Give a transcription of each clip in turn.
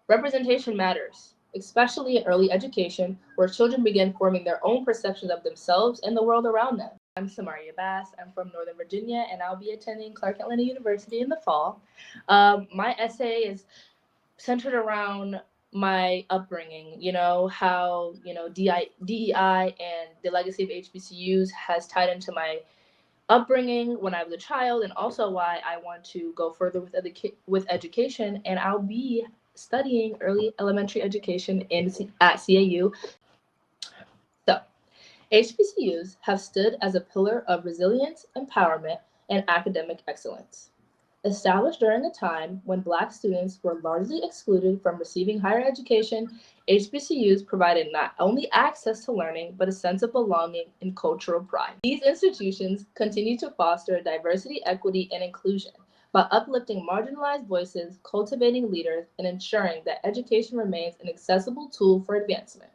Representation matters, especially in early education, where children begin forming their own perceptions of themselves and the world around them. I'm Samaria Bass. I'm from Northern Virginia, and I'll be attending Clark Atlanta University in the fall. My essay is centered around my upbringing, how, DEI and the legacy of HBCUs has tied into my upbringing when I was a child, and also why I want to go further with education. And I'll be studying early elementary education at CAU. So, HBCUs have stood as a pillar of resilience, empowerment, and academic excellence. Established during a time when Black students were largely excluded from receiving higher education, HBCUs provided not only access to learning, but a sense of belonging and cultural pride. These institutions continue to foster diversity, equity, and inclusion by uplifting marginalized voices, cultivating leaders, and ensuring that education remains an accessible tool for advancement.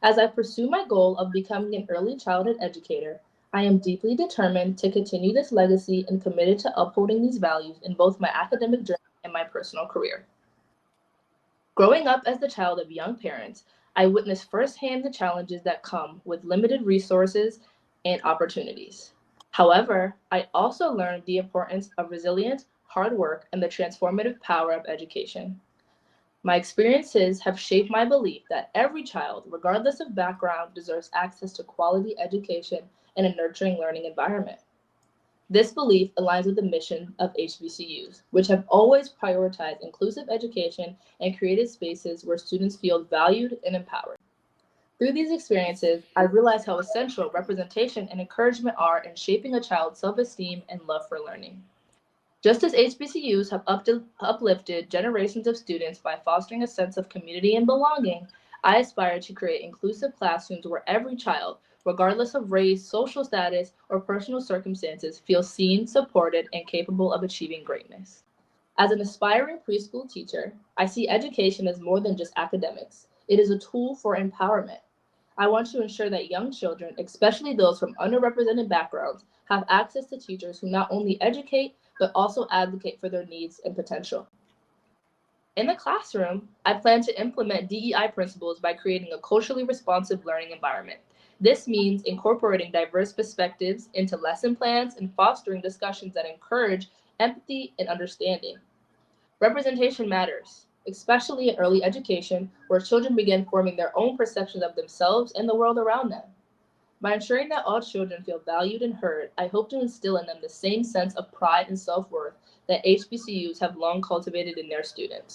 As I pursue my goal of becoming an early childhood educator, I am deeply determined to continue this legacy and committed to upholding these values in both my academic journey and my personal career. Growing up as the child of young parents, I witnessed firsthand the challenges that come with limited resources and opportunities. However, I also learned the importance of resilience, hard work, and the transformative power of education. My experiences have shaped my belief that every child, regardless of background, deserves access to quality education and a nurturing learning environment. This belief aligns with the mission of HBCUs, which have always prioritized inclusive education and created spaces where students feel valued and empowered. Through these experiences, I realized how essential representation and encouragement are in shaping a child's self-esteem and love for learning. Just as HBCUs have uplifted generations of students by fostering a sense of community and belonging, I aspire to create inclusive classrooms where every child, regardless of race, social status, or personal circumstances, feels seen, supported, and capable of achieving greatness. As an aspiring preschool teacher, I see education as more than just academics. It is a tool for empowerment. I want to ensure that young children, especially those from underrepresented backgrounds, have access to teachers who not only educate, but also advocate for their needs and potential. In the classroom, I plan to implement DEI principles by creating a culturally responsive learning environment. This means incorporating diverse perspectives into lesson plans and fostering discussions that encourage empathy and understanding. Representation matters, especially in early education, where children begin forming their own perceptions of themselves and the world around them. By ensuring that all children feel valued and heard, I hope to instill in them the same sense of pride and self-worth that HBCUs have long cultivated in their students.